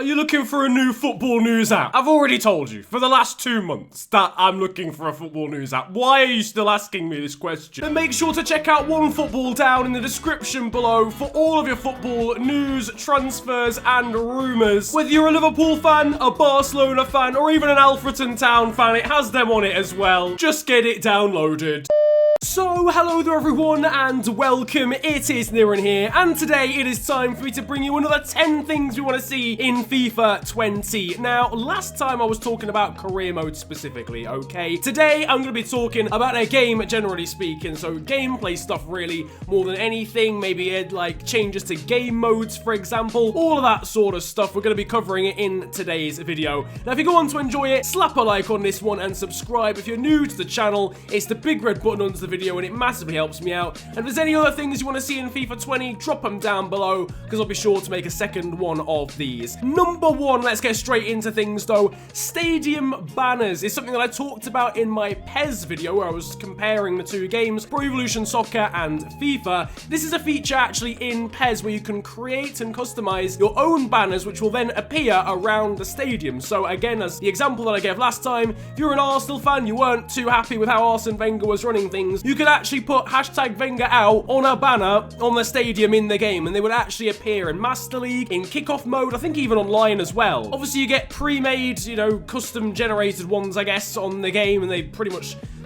Are you looking for a new football news app? I've already told you for the last 2 months that I'm looking for a football news app. Why are you still asking me this question? Then make sure to check out OneFootball down in the description below for all of your football news, transfers, and rumours. Whether you're a Liverpool fan, a Barcelona fan, or even an Alfreton Town fan, it has them on it as well. Just get it downloaded. So, hello there everyone, and welcome. It is Niran here, and today it is time for me to bring you another 10 things we want to see in FIFA 20. Now, last time I was talking about career mode specifically, okay? Today, I'm going to be talking about a game, generally speaking, so gameplay stuff really, more than anything. Maybe it, like, changes to game modes, for example. All of that sort of stuff, we're going to be covering it in today's video. Now, if you go on to enjoy it, slap a like on this one and subscribe. If you're new to the channel, it's the big red button under the video and it massively helps me out. And if there's any other things you want to see in FIFA 20, drop them down below because I'll be sure to make a second one of these. Number one, let's get straight into things though. Stadium banners is something that I talked about in my PES video where I was comparing the two games, Pro Evolution Soccer and FIFA. This is a feature actually in PES where you can create and customize your own banners which will then appear around the stadium. So again, as the example that I gave last time, if you're an Arsenal fan, you weren't too happy with how Arsene Wenger was running things, you could actually put #Wenger out on a banner on the stadium in the game and they would actually appear in Master League, in kickoff mode, I think even online as well. Obviously you get pre-made, you know, custom generated ones I guess on the game and they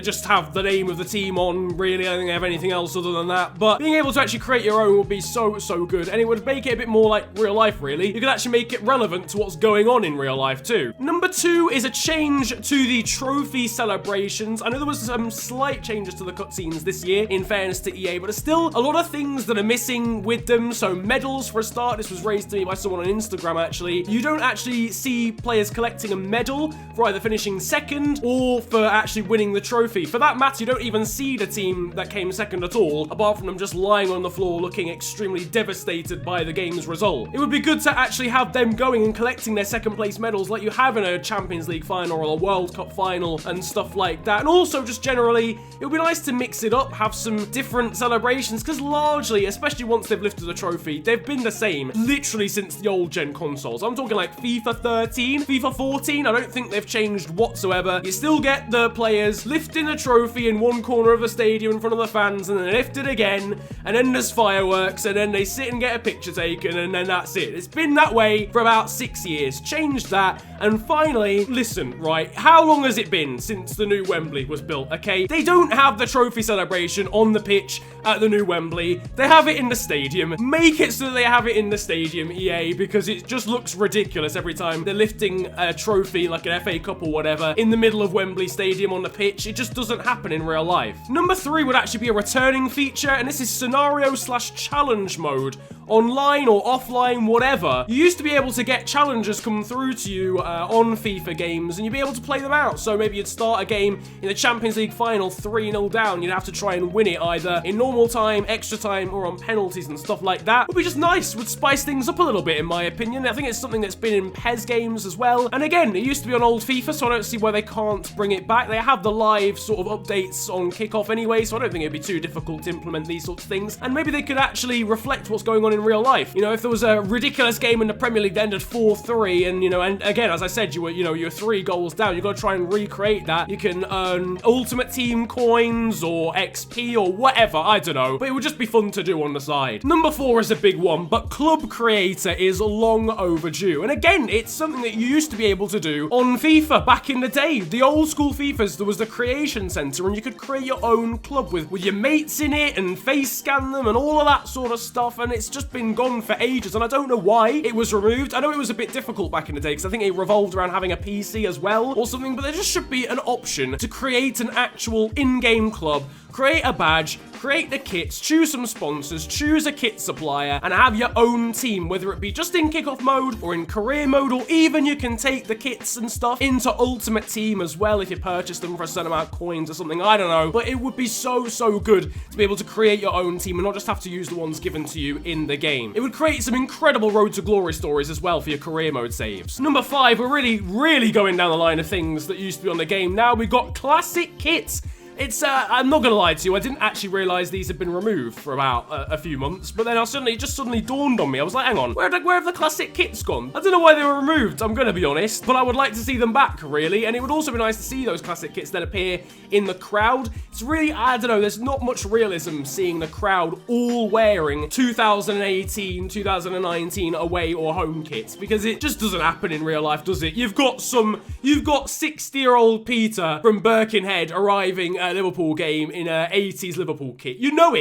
just have the name of the team on, really. I don't think they have anything else other than that. But being able to actually create your own would be so good. And it would make it a bit more like real life, really. You could actually make it relevant to what's going on in real life, too. Number two is a change to the trophy celebrations. I know there was some slight changes to the cutscenes this year, in fairness to EA, but there's still a lot of things that are missing with them. So medals, for a start. This was raised to me by someone on Instagram, actually. You don't actually see players collecting a medal for either finishing second or for actually winning the trophy. For that matter, you don't even see the team that came second at all, apart from them just lying on the floor looking extremely devastated by the game's result. It would be good to actually have them going and collecting their second place medals like you have in a Champions League final or a World Cup final and stuff like that. And also just generally, it would be nice to mix it up, have some different celebrations, because largely, especially once they've lifted the trophy, they've been the same literally since the old gen consoles. I'm talking like FIFA 13, FIFA 14, I don't think they've changed whatsoever. You still get the players lifting a trophy in one corner of the stadium in front of the fans and then lift it again and then there's fireworks and then they sit and get a picture taken and then that's it. It's been that way for about 6 years. Changed that and finally, listen, right, how long has it been since the new Wembley was built, okay? They don't have the trophy celebration on the pitch at the new Wembley. They have it in the stadium. Make it so that they have it in the stadium, EA, because it just looks ridiculous every time they're lifting a trophy like an FA Cup or whatever in the middle of Wembley Stadium on the pitch. It just doesn't happen in real life. Number three would actually be a returning feature, and this is scenario/challenge mode. Online or offline, whatever. You used to be able to get challenges come through to you on FIFA games, and you'd be able to play them out. So maybe you'd start a game in the Champions League final 3-0 down. You'd have to try and win it either in normal time, extra time, or on penalties and stuff like that. Would be just nice. Would spice things up a little bit, in my opinion. I think it's something that's been in PES games as well. And again, it used to be on old FIFA, so I don't see why they can't bring it back. They have the live sort of updates on kickoff anyway, so I don't think it'd be too difficult to implement these sorts of things. And maybe they could actually reflect what's going on in real life. You know, if there was a ridiculous game in the Premier League that ended 4-3 and, you know, and again, as I said, you're 3 goals down, you've got to try and recreate that. You can earn Ultimate Team coins or XP or whatever, I don't know, but it would just be fun to do on the side. Number four is a big one, but Club Creator is long overdue. And again, it's something that you used to be able to do on FIFA back in the day. The old school FIFAs, there was the Creation Center and you could create your own club with your mates in it and face scan them and all of that sort of stuff, and it's just been gone for ages, and I don't know why it was removed. I know it was a bit difficult back in the day because I think it revolved around having a PC as well or something, but there just should be an option to create an actual in-game club, create a badge, create the kits, choose some sponsors, choose a kit supplier, and have your own team, whether it be just in kickoff mode or in career mode, or even you can take the kits and stuff into Ultimate Team as well if you purchase them for a certain amount of coins or something, I don't know. But it would be so good to be able to create your own team and not just have to use the ones given to you in the game. It would create some incredible Road to Glory stories as well for your career mode saves. Number 5, we're really going down the line of things that used to be on the game. Now we've got classic kits. It's, I'm not gonna lie to you, I didn't actually realize these had been removed for about a few months, but then it just suddenly dawned on me. I was like, hang on, where have the classic kits gone? I don't know why they were removed, I'm gonna be honest, but I would like to see them back, really, and it would also be nice to see those classic kits then appear in the crowd. It's really, I don't know, there's not much realism seeing the crowd all wearing 2018, 2019 away or home kits, because it just doesn't happen in real life, does it? You've got 60-year-old Peter from Birkenhead arriving at a Liverpool game in a 80s Liverpool kit. You know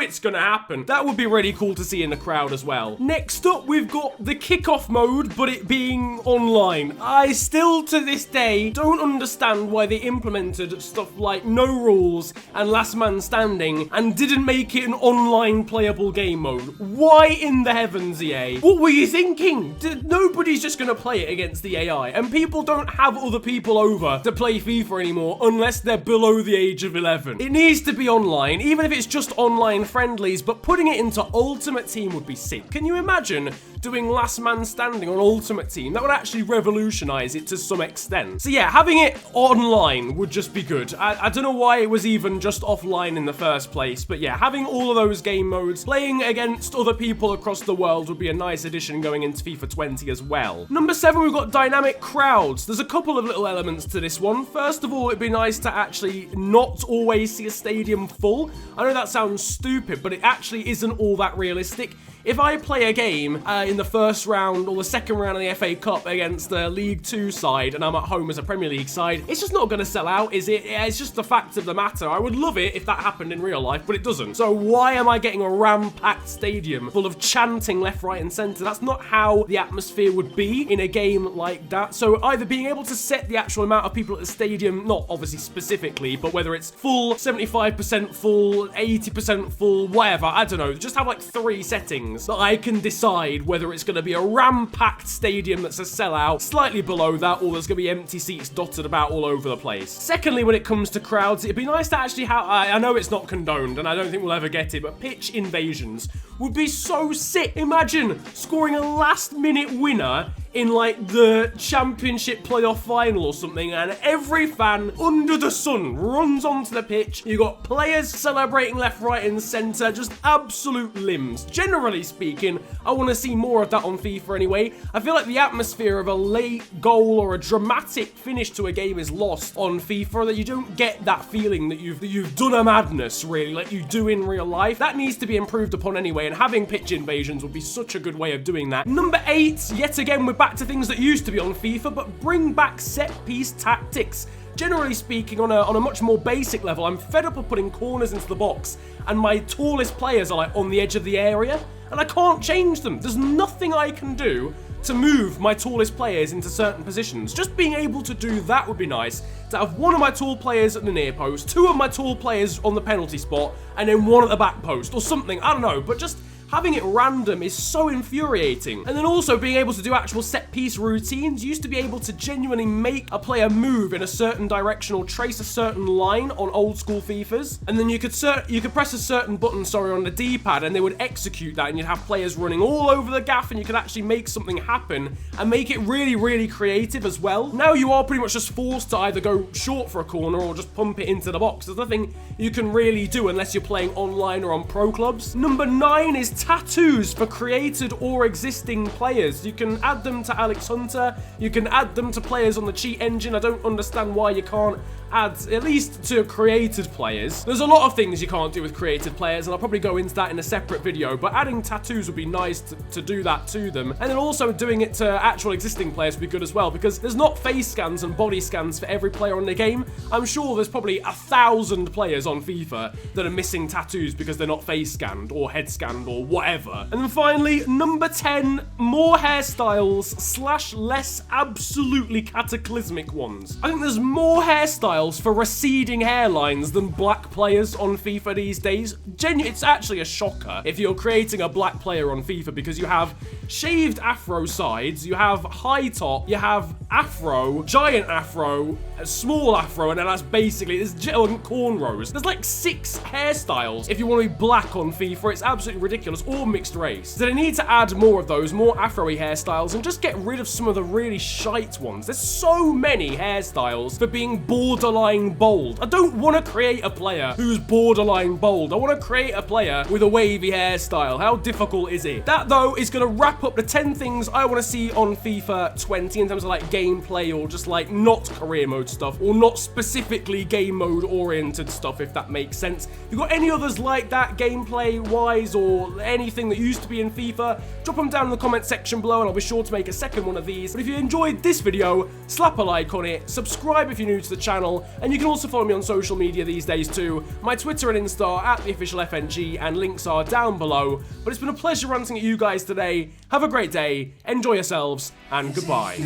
it's gonna happen. That would be really cool to see in the crowd as well. Next up, we've got the kickoff mode, but it being online. I still, to this day, don't understand why they implemented stuff like no rules and last man standing and didn't make it an online playable game mode. Why in the heavens, EA? What were you thinking? Nobody's just gonna play it against the AI, and people don't have other people over to play FIFA anymore unless they're below the age of 11. It needs to be online, even if it's just online friendlies, but putting it into Ultimate Team would be sick. Can you imagine doing last man standing on Ultimate Team? That would actually revolutionize it to some extent. So yeah, having it online would just be good. I don't know why it was even just offline in the first place, but yeah, having all of those game modes, playing against other people across the world would be a nice addition going into FIFA 20 as well. Number 7, we've got dynamic crowds. There's a couple of little elements to this one. First of all, it'd be nice to actually not always see a stadium full. I know that sounds stupid, but it actually isn't all that realistic. If I play a game in the first round or the second round of the FA Cup against the League 2 side and I'm at home as a Premier League side, it's just not going to sell out, is it? It's just the fact of the matter. I would love it if that happened in real life, but it doesn't. So why am I getting a ram-packed stadium full of chanting left, right, and centre? That's not how the atmosphere would be in a game like that. So either being able to set the actual amount of people at the stadium, not obviously specifically, but whether it's full, 75% full, 80% full, whatever, I don't know, just have like 3 settings that I can decide whether it's going to be a ram-packed stadium that's a sellout, slightly below that, or there's going to be empty seats dotted about all over the place. Secondly, when it comes to crowds, it'd be nice to actually have, I know it's not condoned, and I don't think we'll ever get it, but pitch invasions would be so sick. Imagine scoring a last-minute winner in like the championship playoff final or something, and every fan under the sun runs onto the pitch. You got players celebrating left, right, and centre, just absolute limbs. Generally speaking, I want to see more of that on FIFA anyway. I feel like the atmosphere of a late goal or a dramatic finish to a game is lost on FIFA, that you don't get that feeling that you've done a madness, really, like you do in real life. That needs to be improved upon anyway, and having pitch invasions would be such a good way of doing that. Number 8, yet again, we're back to things that used to be on FIFA, but bring back set-piece tactics. Generally speaking, on a much more basic level, I'm fed up of putting corners into the box, and my tallest players are like on the edge of the area, and I can't change them. There's nothing I can do to move my tallest players into certain positions. Just being able to do that would be nice. To have one of my tall players at the near post, 2 of my tall players on the penalty spot, and then 1 at the back post, or something, I don't know, but just having it random is so infuriating. And then also being able to do actual set-piece routines. You used to be able to genuinely make a player move in a certain direction or trace a certain line on old school FIFAs. And then you could press a certain button, on the D-pad, and they would execute that, and you'd have players running all over the gaff, and you could actually make something happen and make it really, really creative as well. Now you are pretty much just forced to either go short for a corner or just pump it into the box. There's nothing you can really do unless you're playing online or on pro clubs. Number 9 is tattoos for created or existing players. You can add them to Alex Hunter, you can add them to players on the cheat engine. I don't understand why you can't add, at least to created players. There's a lot of things you can't do with created players, and I'll probably go into that in a separate video, but adding tattoos would be nice to do that to them. And then also doing it to actual existing players would be good as well, because there's not face scans and body scans for every player on the game. I'm sure there's probably 1,000 players on FIFA that are missing tattoos because they're not face scanned or head scanned or whatever. And then finally, number 10, more hairstyles / less absolutely cataclysmic ones. I think there's more hairstyles for receding hairlines than black players on FIFA these days. It's actually a shocker if you're creating a black player on FIFA, because you have shaved afro sides, you have high top, you have afro, giant afro, small afro, and then that's basically, there's cornrows. There's like 6 hairstyles if you want to be black on FIFA. It's absolutely ridiculous. ridiculous or mixed race. So they need to add more of those, more afro-y hairstyles, and just get rid of some of the really shite ones. There's so many hairstyles for being borderline bold. I don't want to create a player who's borderline bold. I want to create a player with a wavy hairstyle. How difficult is it? That, though, is going to wrap up the 10 things I want to see on FIFA 20 in terms of like gameplay or just like not career mode stuff or not specifically game mode oriented stuff, if that makes sense. If you've got any others like that gameplay wise or anything that used to be in FIFA, drop them down in the comment section below and I'll be sure to make a second one of these. But if you enjoyed this video, slap a like on it, subscribe if you're new to the channel, and you can also follow me on social media these days too. My Twitter and Insta are at @theofficialfng and links are down below. But it's been a pleasure ranting at you guys today. Have a great day, enjoy yourselves, and goodbye.